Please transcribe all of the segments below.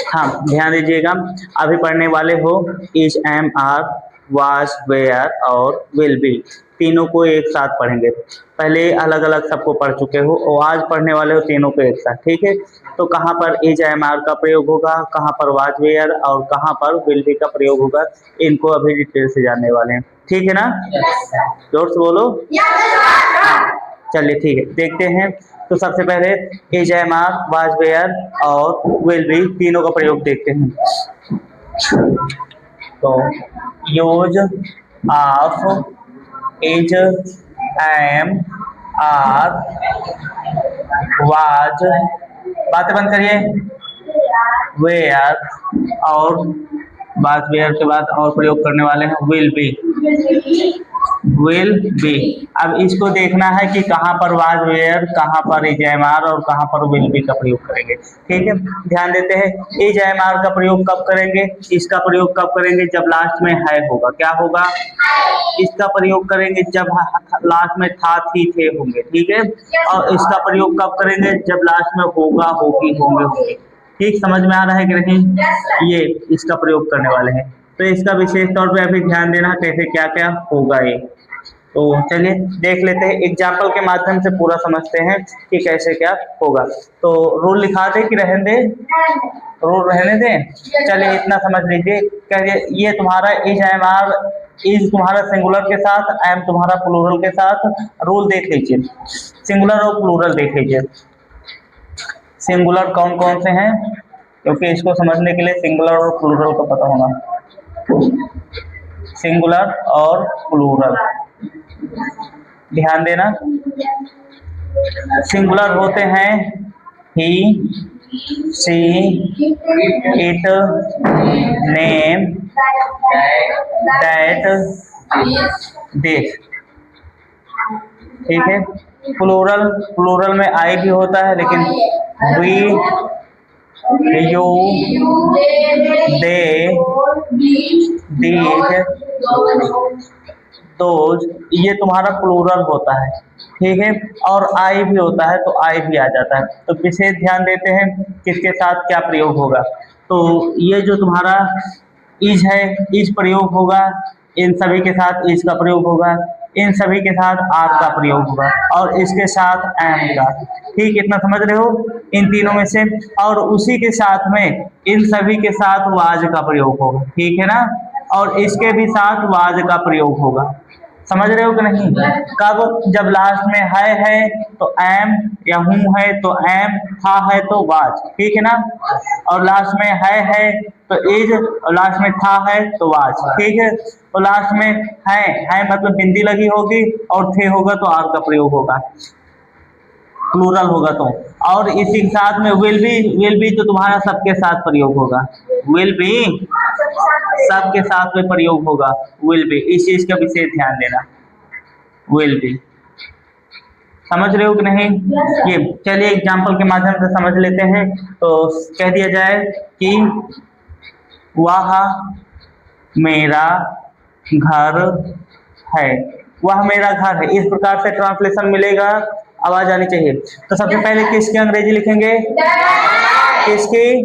हाँ ध्यान दीजिएगा, अभी पढ़ने वाले हो is, am, are, was, were और विल बी, तीनों को एक साथ पढ़ेंगे। पहले अलग अलग सबको पढ़ चुके हो और आज पढ़ने वाले हो तीनों को एक साथ, ठीक है। तो कहाँ पर इज, एम, आर का प्रयोग होगा, कहाँ पर वाज, वेयर और कहाँ पर विल बी का प्रयोग होगा, इनको अभी डिटेल से जानने वाले हैं, ठीक है ना। जोर से बोलो। चलिए ठीक है, देखते हैं। तो सबसे पहले is, am, are, was, were और विल बी तीनों का प्रयोग देखते हैं। तो use of is, am, are, was, बातें बंद करिए, वेयर और वाज वेयर के बाद और प्रयोग करने वाले हैं विल बी, विल बी। अब इसको देखना है कि कहाँ पर वाज वेयर, कहाँ पर इज, एम, आर और कहाँ पर विल बी का प्रयोग करेंगे, ठीक है। ध्यान देते हैं, इज, एम, आर का प्रयोग कब करेंगे, इसका प्रयोग कब करेंगे, जब लास्ट में है होगा, क्या होगा, इसका प्रयोग करेंगे जब लास्ट में था, थी, थे होंगे, ठीक है। और इसका प्रयोग कब करेंगे, जब लास्ट में होगा, होगी, होंगे। ठीक, समझ में आ रहा है कि नहीं। ये इसका प्रयोग करने वाले हैं, तो इसका विशेष तौर पे अभी ध्यान देना कैसे क्या क्या होगा ये। तो चलिए देख लेते हैं, एग्जाम्पल के माध्यम से पूरा समझते हैं कि कैसे क्या होगा। तो रूल लिखा दे कि रहने दे, रूल रहने दें। चलिए इतना समझ लीजिए, कहिए ये तुम्हारा इज, एम, आर, इज तुम्हारा सिंगुलर के साथ, एम तुम्हारा प्लूरल के साथ। रूल देख लीजिए, सिंगुलर और प्लूरल देख लीजिए। सिंगुलर कौन कौन से हैं, क्योंकि इसको समझने के लिए सिंगुलर और प्लूरल का पता होना। सिंगुलर और प्लूरल ध्यान देना। सिंगुलर होते हैं ही, सी, इट, नेम, दैट, दिस, ठीक है। प्लूरल, प्लूरल में आई भी होता है, लेकिन we, you, they, these, those, ये तुम्हारा प्लूरल होता है, ठीक है। और आई भी होता है, तो आई भी आ जाता है। तो विशेष ध्यान देते हैं किसके साथ क्या प्रयोग होगा। तो ये जो तुम्हारा इज है, इज प्रयोग होगा, इन सभी के साथ इज का प्रयोग होगा, इन सभी के साथ आर का प्रयोग होगा और इसके साथ एम का, ठीक, इतना समझ रहे हो इन तीनों में से। और उसी के साथ में इन सभी के साथ वाज का प्रयोग होगा, ठीक है ना। और इसके भी साथ वाज का प्रयोग होगा, समझ रहे हो कि नहीं। कब, जब लास्ट में है तो एम, या हूँ है तो एम, था है तो वाज, ठीक है ना। और लास्ट में है तो इज, और लास्ट में था है तो वाज, ठीक है। और लास्ट में है मतलब बिंदी लगी होगी और थे होगा तो आर का प्रयोग होगा, प्लूरल होगा तो। और इसी के साथ में विल बी तो तुम्हारा सबके साथ प्रयोग होगा, विल बी सबके साथ में प्रयोग होगा, विल बी। इस चीज का विशेष ध्यान देना, विल बी, समझ रहे हो कि नहीं। ये चलिए एग्जाम्पल के माध्यम से समझ लेते हैं। तो कह दिया जाए कि वह मेरा घर है, वह मेरा घर है, इस प्रकार से ट्रांसलेशन मिलेगा, आवाज आनी चाहिए। तो सबसे पहले किसकी अंग्रेजी लिखेंगे, किसकी,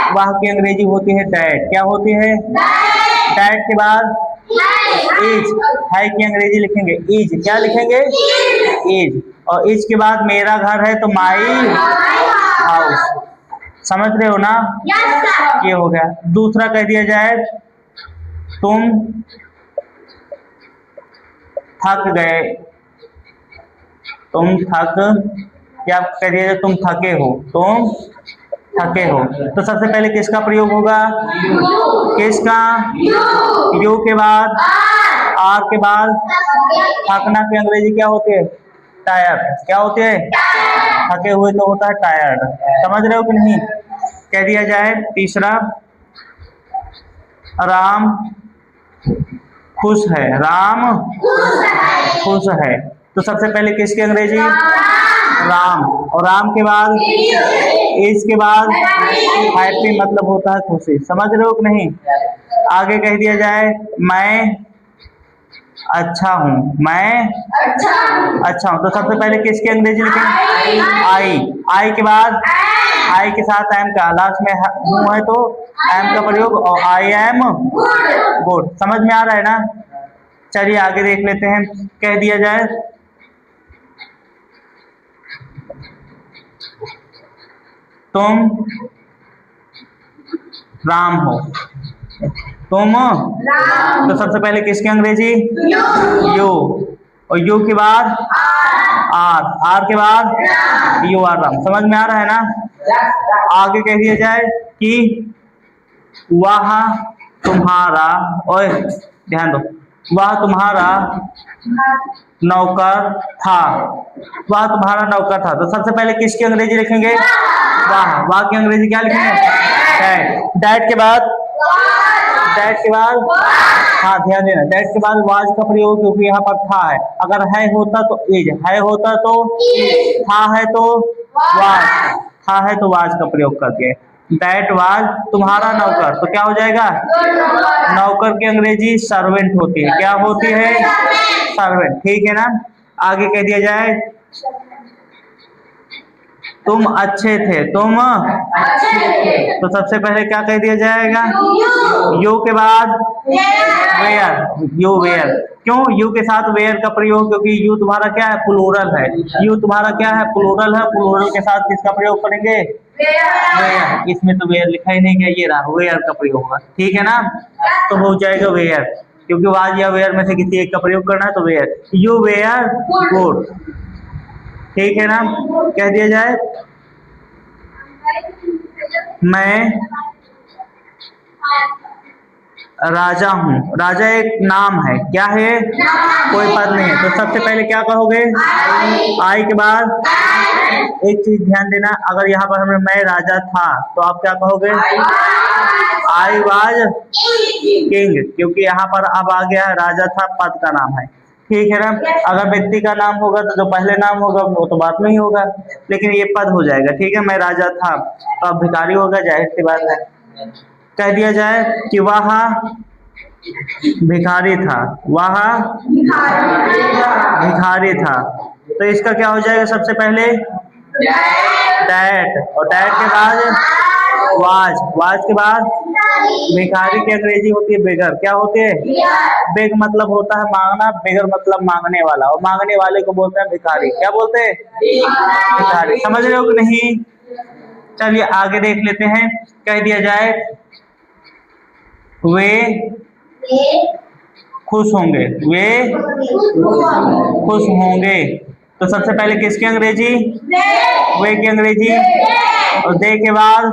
वह की अंग्रेजी होती है डैड, क्या होती है, डैड के बाद इज, है की अंग्रेजी लिखेंगे इज, क्या लिखेंगे, इज। और इज के बाद मेरा घर है तो माई हाउस, समझ रहे हो ना। ये हो गया। दूसरा कह दिया जाए तुम थक गए, तुम थक, क्या कह दिया जाए, तुम थके हो, तुम थके हो। तो सबसे पहले किसका प्रयोग होगा, किसका, यू के बाद आर के बाद, थकना की अंग्रेजी क्या होती है, टायर्ड, क्या होती है, थके हुए तो होता है टायर्ड, समझ रहे हो कि नहीं। कह दिया जाए तीसरा राम खुश है, राम खुश है। तो सबसे पहले किसकी अंग्रेजी, राम, और राम के बाद इसके बाद हैप्पी मतलब होता है खुशी, समझ रहे हो कि नहीं। आगे कह दिया जाए मैं अच्छा हूँ, मैं अच्छा हूँ। तो सबसे पहले किसकी अंग्रेजी लिखेंगे? आई के बाद आई के साथ एम का लास्ट में हूँ है तो एम का प्रयोग, और आई एम गुड। समझ में आ रहा है ना? चलिए आगे देख लेते हैं। कह दिया जाए तुम राम हो, तुम तो सबसे पहले किसकी अंग्रेजी? यू। और यू के बाद आर के बाद यू आर राम। समझ में आ रहा है ना? आगे कह दिया जाए कि वह तुम्हारा, ओए ध्यान दो, वह तुम्हारा नौकर था, वह तुम्हारा नौकर था। तो सबसे पहले किसकी अंग्रेजी लिखेंगे? वाह की अंग्रेजी क्या लिखेंगे? डैट के बाद हाँ ध्यान देना, डैट के बाद वाज का प्रयोग, क्योंकि यहाँ पर था है। अगर है होता तो इज, है होता तो था, है तो वाज, था है तो वाज का प्रयोग करके। डैट वाज तुम्हारा नौकर, तो क्या हो जाएगा? नौकर की अंग्रेजी सर्वेंट होती है। क्या होती है? सर्वेंट। ठीक है ना? आगे कह दिया जाए तुम अच्छे थे, तुम तो सबसे पहले क्या कह दिया जाएगा? यू के बाद वेयर, यू वेयर। क्यों यू के साथ वेयर का प्रयोग? क्योंकि यू तुम्हारा क्या है? प्लूरल है। यू तुम्हारा क्या है? प्लूरल है। प्लूरल के साथ किसका प्रयोग करेंगे? वेयर। इसमें तो वेयर लिखा ही नहीं गया, ये रहा वेयर का प्रयोग होगा। ठीक है ना? तो हो जाएगा वेयर, क्योंकि वाज या वेयर में से किसी एक का प्रयोग करना है, तो वेयर। You where good. ठीक है ना? कह दिया जाए मैं राजा हूँ। राजा एक नाम है। क्या है? कोई पद नहीं है। तो सबसे पहले क्या कहोगे? आई के बाद एक चीज ध्यान देना, अगर यहाँ पर हमें मैं राजा था तो आप क्या कहोगे? आई वाज किंग, क्योंकि यहाँ पर अब आ गया राजा था पद का नाम है। ठीक है ना? अगर व्यक्ति का नाम होगा तो जो पहले नाम होगा वो तो बात नहीं होगा, लेकिन ये पद हो जाएगा। ठीक है? मैं राजा था तो अब भिखारी होगा, जाहिर सी बात है। कह दिया जाए कि वह भिखारी था, वह भिखारी था। तो इसका क्या हो जाएगा? सबसे पहले डैट, और डैट के बाद वाज के बाद भिखारी की अंग्रेजी होती है बेगर। क्या होती है? बेग मतलब होता है मांगना, बेगर मतलब मांगने वाला, और मांगने वाले को बोलते हैं भिखारी। क्या बोलते हैं? भिखारी। समझ रहे हो कि नहीं? चलिए आगे देख लेते हैं। कह दिया जाए वे खुश होंगे, वे खुश होंगे। तो सबसे पहले किसकी अंग्रेजी? वे की अंग्रेजी, और दे के बाद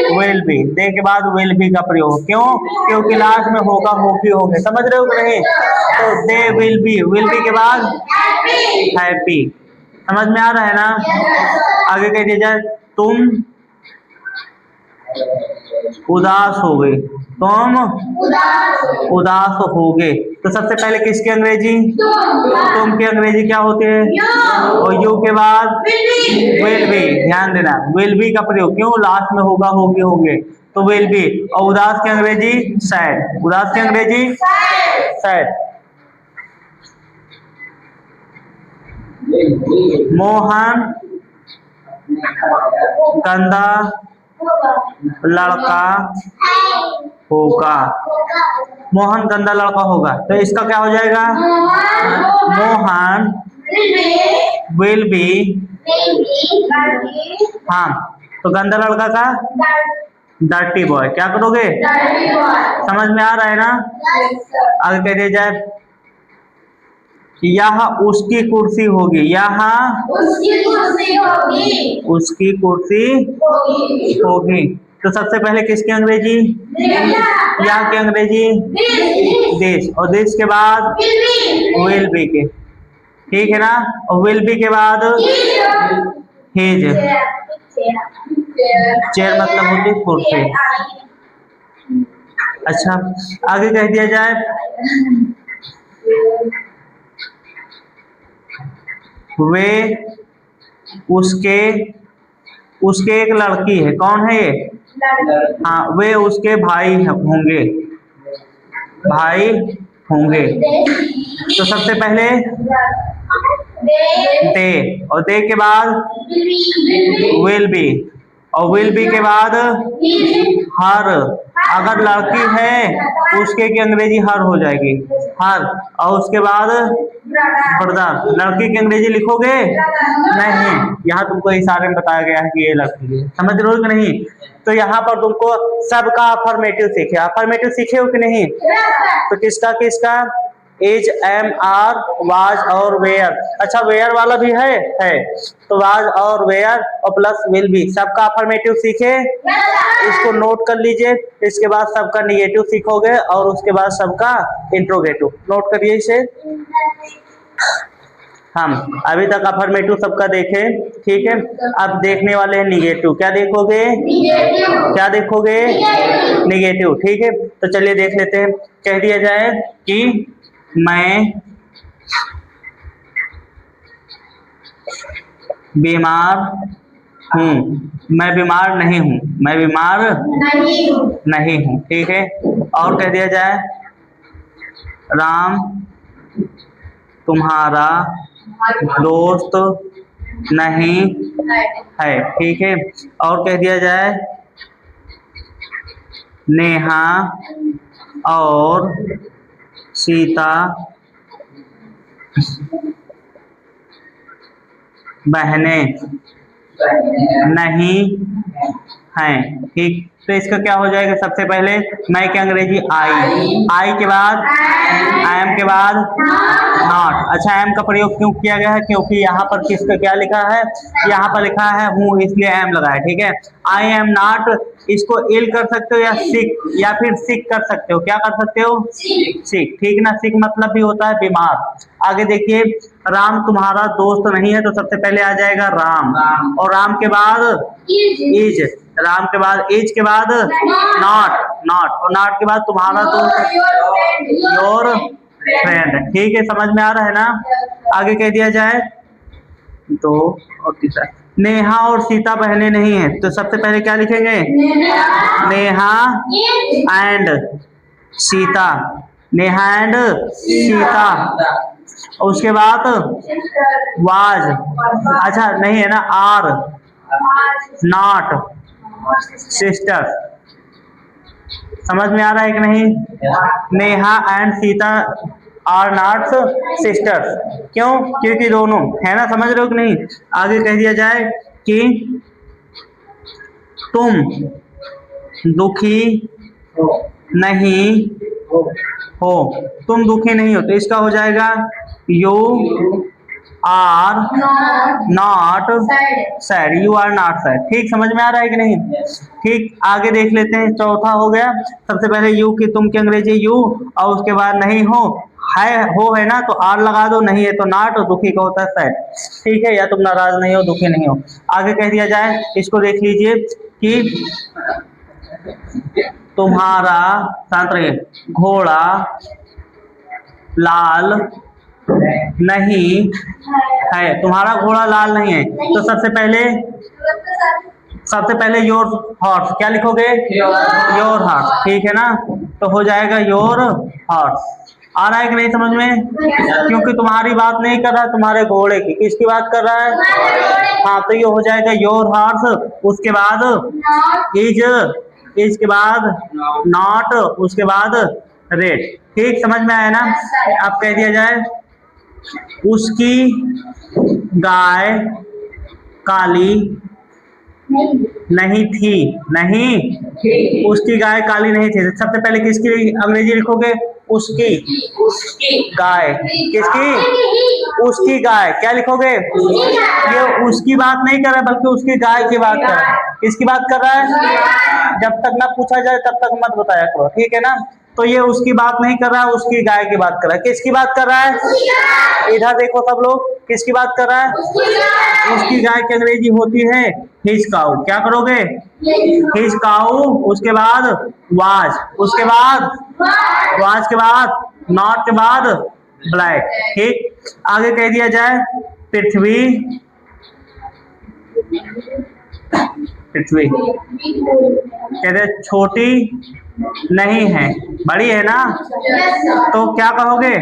विल बी, दे के बाद विल बी का प्रयोग। क्यों? क्योंकि लास्ट में होगा, होगी, होंगे। समझ रहे हो कि नहीं? तो दे विल बी के बाद हैप्पी। समझ में आ रहा है ना? आगे कह दिया जाए तुम उदास हो गए, तुम उदास हो गए। तो सबसे पहले किसकी अंग्रेजी? तुम की अंग्रेजी क्या होती है? और यू के बाद विल बी। ध्यान देना, विल बी का प्रयोग। क्यों? लास्ट में होगा, होगी, होंगे, तो विल बी। और उदास की अंग्रेजी सैड, उदास की अंग्रेजी सैड। मोहन गंदा लड़का होगा, मोहन गंदा लड़का होगा। तो इसका क्या हो जाएगा? मोहन विल बी, हाँ, तो गंदा लड़का का डर्टी बॉय। क्या करोगे? समझ में आ रहा है ना? आगे कह दिया जाए यहाँ उसकी कुर्सी होगी, यहाँ उसकी कुर्सी होगी। तो सबसे पहले किसकी अंग्रेजी? यहाँ की अंग्रेजी दिस, और दिस के बाद विल बी के। ठीक है ना? और विल बी के बाद हिज, चेयर मतलब होती है कुर्सी। अच्छा आगे कह दिया जाए वे उसके एक लड़की है। कौन है ये? हाँ, वे उसके भाई होंगे, भाई होंगे। तो सबसे पहले दे, और दे के बाद विल बी, और विल बी के बाद हर। अगर लड़की है उसके की अंग्रेजी हर हो जाएगी, हर। और उसके बाद ब्रदर, लड़की की अंग्रेजी लिखोगे नहीं, यहाँ तुमको इशारे में बताया गया है कि ये लड़की है, समझ रहे हो कि नहीं। तो यहाँ पर तुमको सबका अफर्मेटिव सीखे, अफर्मेटिव सीखे हो कि नहीं। तो किसका किसका, इज, एम, आर, वाज और वेयर। अच्छा वेयर वाला भी है। तो वाज और वेयर और प्लस विल बी, सबका अफर्मेटिव सीखे, इसको नोट कर लीजिए। इसके बाद सबका निगेटिव सीखोगे और उसके बाद सबका इंट्रोगेटिव, नोट करिए इसे। हम अभी तक अफर्मेटिव सबका देखे, ठीक है। अब देखने वाले हैं निगेटिव। क्या देखोगे, क्या देखोगे, निगेटिव, ठीक है। तो चलिए देख लेते हैं। कह दिया जाए कि मैं बीमार हूँ, मैं बीमार नहीं हूँ, मैं बीमार नहीं हूँ, ठीक है। और कह दिया जाए राम तुम्हारा दोस्त नहीं है, ठीक है। और कह दिया जाए नेहा और सीता बहनें नहीं हैं, ठीक। तो इसका क्या हो जाएगा, सबसे पहले मैं की अंग्रेजी आई के बाद एम के बाद नॉट। अच्छा एम का प्रयोग क्यों किया गया है, क्योंकि यहाँ पर किसका क्या लिखा है, यहाँ पर लिखा है हूँ, इसलिए एम लगा है, ठीक है। आई एम नॉट, इसको इल कर सकते हो या सिक, या फिर सिक कर सकते हो। क्या कर सकते हो, सिक, ठीक ना। सिक मतलब भी होता है बीमार। आगे देखिए, राम तुम्हारा दोस्त नहीं है, तो सबसे पहले आ जाएगा राम, और राम के बाद इज, राम के बाद इज के बाद नॉट, और नॉट के बाद तुम्हारा दोस्त योर फ्रेंड, ठीक है। समझ में आ रहा है ना। आगे कह दिया जाए तो और तीसरा, नेहा और सीता बहनें नहीं है, तो सबसे पहले क्या लिखेंगे, नेहा एंड सीता, नेहा एंड सीता। उसके बाद वाज, अच्छा नहीं है ना, आर नॉट सिस्टर। समझ में आ रहा है कि नहीं। Neha and Sita are not sisters, क्यों, क्योंकि दोनों है ना। समझ रहे हो कि नहीं। आगे कह दिया जाए कि तुम दुखी नहीं हो, तुम दुखी नहीं हो, तो इसका हो जाएगा you are not sad, you are not sad, ठीक। समझ में आ रहा है कि नहीं, ठीक। आगे देख लेते हैं, चौथा हो गया। सबसे पहले यू की, तुम की अंग्रेजी यू, और उसके बाद नहीं हो, है ना, तो आर लगा दो, नहीं है तो नॉट, और दुखी का होता है सैड, ठीक है। या तुम नाराज नहीं हो, दुखी नहीं हो। आगे कह दिया जाए, इसको देख लीजिए कि तुम्हारा, शांत रहिए, घोड़ा लाल नहीं है, तुम्हारा घोड़ा लाल नहीं है, तो सबसे पहले योर हॉर्स, क्या लिखोगे, योर हॉर्स, ठीक है ना। तो हो जाएगा योर हॉर्स। आ रहा है कि नहीं समझ में, क्योंकि तुम्हारी बात नहीं कर रहा, तुम्हारे घोड़े की, किसकी बात कर रहा है, हाँ। तो ये हो जाएगा योर हॉर्स, उसके बाद इज के बाद नॉट, उसके बाद रेड, ठीक। समझ में आया ना। अब कह दिया जाए उसकी गाय काली नहीं थी, नहीं, उसकी गाय काली नहीं थी। सबसे पहले किसकी अंग्रेजी लिखोगे, उसकी गाय, किसकी, उसकी गाय, क्या लिखोगे, ये उसकी बात नहीं कर रहा है, बल्कि उसकी गाय की बात कर रहा है। किसकी बात कर रहा है, जब तक ना पूछा जाए तब तक मत बताया करो, ठीक है ना। तो ये उसकी बात नहीं कर रहा है, उसकी गाय की बात कर रहा है। किसकी बात कर रहा है, इधर देखो सब लोग, किसकी बात कर रहा है, उसकी गाय की अंग्रेजी होती है हिज काऊ, क्या करोगे, हिज काऊ, उसके बाद वाज, उसके बाद वाज के बाद नॉट के बाद ब्लैक, ठीक। आगे कह दिया जाए पृथ्वी पृथ्वी। कहते छोटी नहीं है, बड़ी है ना, तो क्या कहोगे?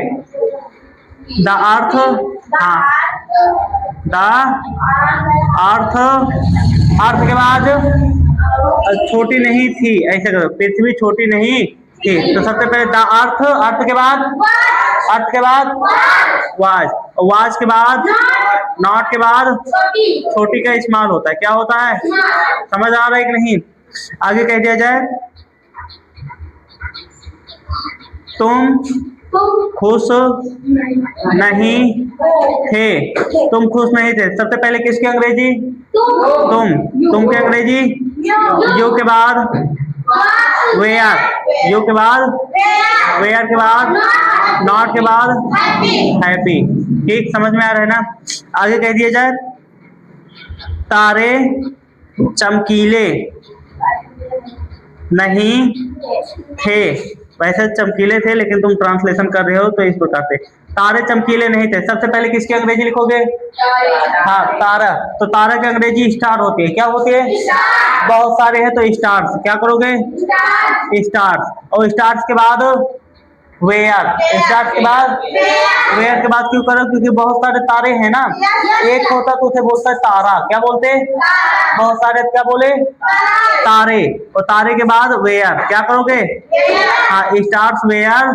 द अर्थ, हाँ, द अर्थ, अर्थ के बाद छोटी नहीं थी, ऐसे करो, पृथ्वी छोटी नहीं थी। तो सबसे पहले द अर्थ, अर्थ के बाद, अर्थ के बाद वाज, वाज के बाद नॉट के बाद छोटी का इस्तेमाल होता है, क्या होता है? समझ आ रहा है कि नहीं? आगे कह दिया जाए, तुम खुश नहीं थे, तुम खुश नहीं थे। सबसे पहले किसकी अंग्रेजी? तुम की अंग्रेजी यू के बाद वेयर, यू के बाद वेयर के बाद नॉट के बाद हैप्पी। ठीक, समझ में आ रहा है ना? आगे कह दिया जाए, तारे चमकीले नहीं थे। वैसे चमकीले थे, लेकिन तुम ट्रांसलेशन कर रहे हो तो इस प्रकार से, तारे चमकीले नहीं थे। सबसे पहले किसकी अंग्रेजी लिखोगे? हाँ, तारा। तो तारा की अंग्रेजी स्टार होती है, क्या होती है? बहुत सारे हैं तो स्टार्स, क्या करोगे? स्टार्स। और स्टार्स के बाद वेयर, स्टार्स के बाद वेयर के बाद क्यों करो? क्योंकि बहुत सारे तारे हैं ना, एक होता तो उसे बोलता है तारा, क्या बोलते? बहुत सारे क्या बोले? तारे। और तारे के बाद वेयर, क्या करोगे? हाँ, स्टार्स वेयर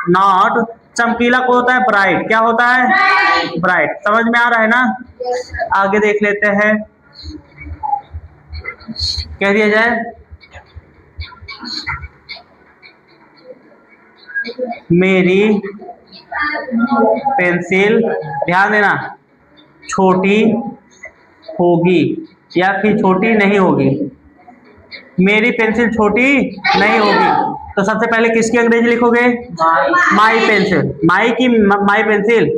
नॉट। चमकीला को होता है ब्राइट, क्या होता है? ब्राइट। समझ में आ रहा है ना? आगे देख लेते हैं, कह दिया जाए, मेरी पेंसिल, ध्यान देना, छोटी होगी या फिर छोटी नहीं होगी? मेरी पेंसिल छोटी नहीं होगी। तो सबसे पहले किसकी अंग्रेजी लिखोगे? माई पेंसिल, माई की माई पेंसिल,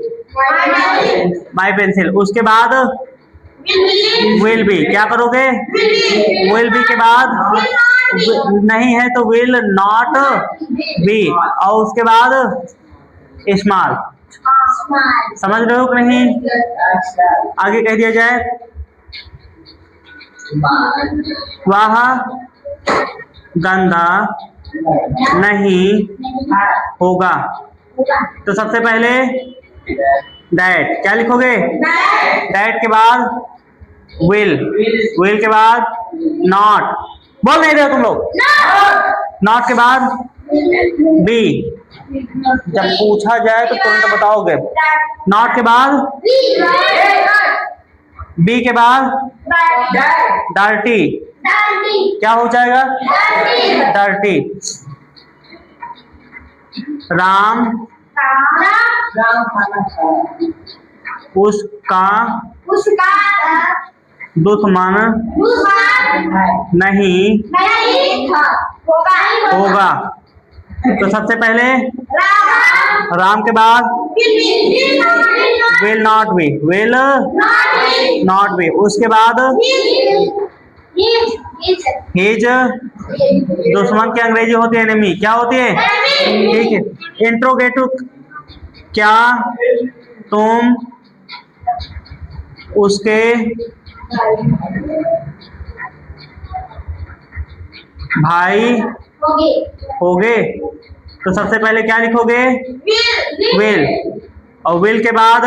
माई पेंसिल। उसके बाद विल बी, क्या करोगे? विल बी के बाद नहीं है तो विल नॉट बी, और उसके बाद स्मॉल। समझ रहे हो कि नहीं? आगे कह दिया जाए, वह गंदा नहीं होगा। तो सबसे पहले दैट, क्या लिखोगे? दैट के बाद विल, विल के बाद नॉट, बोल नहीं रहे हो तुम लोग? नॉट के बाद बी, जब पूछा जाए तो तुरंत बताओगे। नॉट के बाद बी के बाद डर्टी, क्या हो जाएगा? डर्टी। राम उसका दुश्मन नहीं होगा। तो सबसे पहले राम के बाद will not be, will not be. उसके बाद हिज, दुश्मन की अंग्रेजी होती है एनिमी, क्या होती है? ठीक है। इंट्रोगेटिव, क्या तुम उसके भाई होगे? तो सबसे पहले क्या लिखोगे? विल, और विल के बाद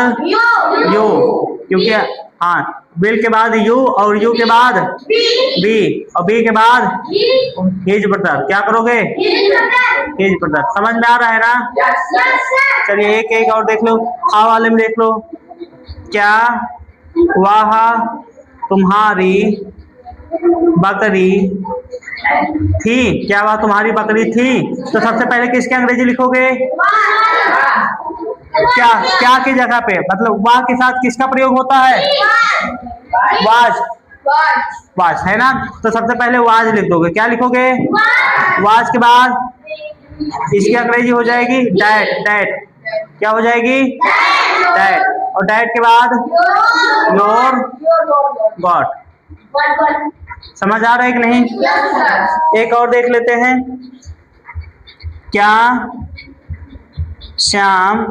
यू, क्योंकि हाँ, विल के बाद यू, और यू के बाद बी, और बी के बाद हिज ब्रदर, क्या करोगे? His brother. समझ में आ रहा है ना? चलिए एक एक और देख लो, हाँ वाले में देख लो, क्या वह तुम्हारी बकरी थी? क्या वह तुम्हारी बकरी थी? तो सबसे पहले किसकी अंग्रेजी लिखोगे? क्या, क्या की जगह पे, मतलब वाह के साथ किसका प्रयोग होता है? वाज, वाज है ना? तो सबसे पहले वाज लिख दोगे, क्या लिखोगे? वाज के बाद इसकी अंग्रेजी हो जाएगी डैट, डैट, क्या हो जाएगी? डैट। और डैट के बाद योर गॉड। समझ आ रहा है कि नहीं? एक और देख लेते हैं, क्या श्याम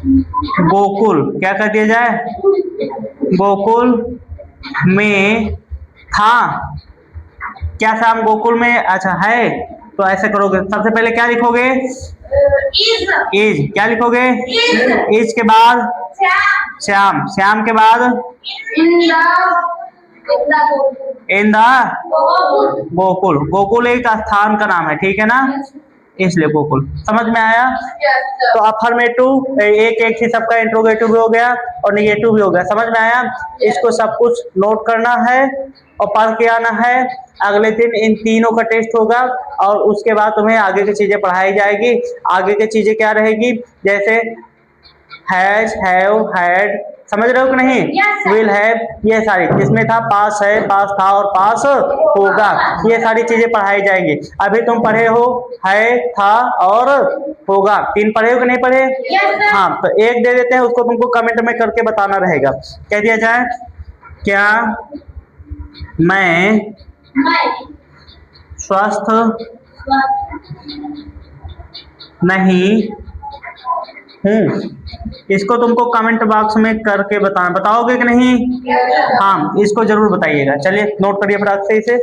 गोकुल, क्या कर दिया जाए, गोकुल में था। क्या श्याम गोकुल में, अच्छा है, तो ऐसे करोगे, सबसे पहले क्या लिखोगे, इज, क्या लिखोगे, इज के बाद श्याम, श्याम के बाद इन द गोकुल, गोकुल एक स्थान का नाम है, ठीक है ना, इसलिए गोकुल। समझ में आया? तो अफर्मेटिव एक एक ही सबका इंट्रोगेटिव भी हो गया और निगेटिव भी हो गया। समझ में आया? इसको सब कुछ नोट करना है और पढ़ के आना है। अगले दिन इन तीनों का टेस्ट होगा और उसके बाद तुम्हें आगे की चीजें पढ़ाई जाएगी। आगे की चीजें क्या रहेगी, जैसे हैज, हैव, हैड, समझ रहे हो कि नहीं, विल हैव, ये सारी, जिसमें था पास है, पास था और पास होगा, ये सारी चीजें पढ़ाई जाएंगी। अभी तुम पढ़े हो है, था और होगा, तीन पढ़े हो कि नहीं पढ़े? हाँ, तो एक दे देते हैं, उसको तुमको कमेंट में करके बताना रहेगा। कह दिया जाए, क्या मैं स्वस्थ नहीं हूँ, इसको तुमको कमेंट बॉक्स में करके बताना, बताओगे कि नहीं? हाँ, इसको जरूर बताइएगा। चलिए नोट करिए फटाक से इसे।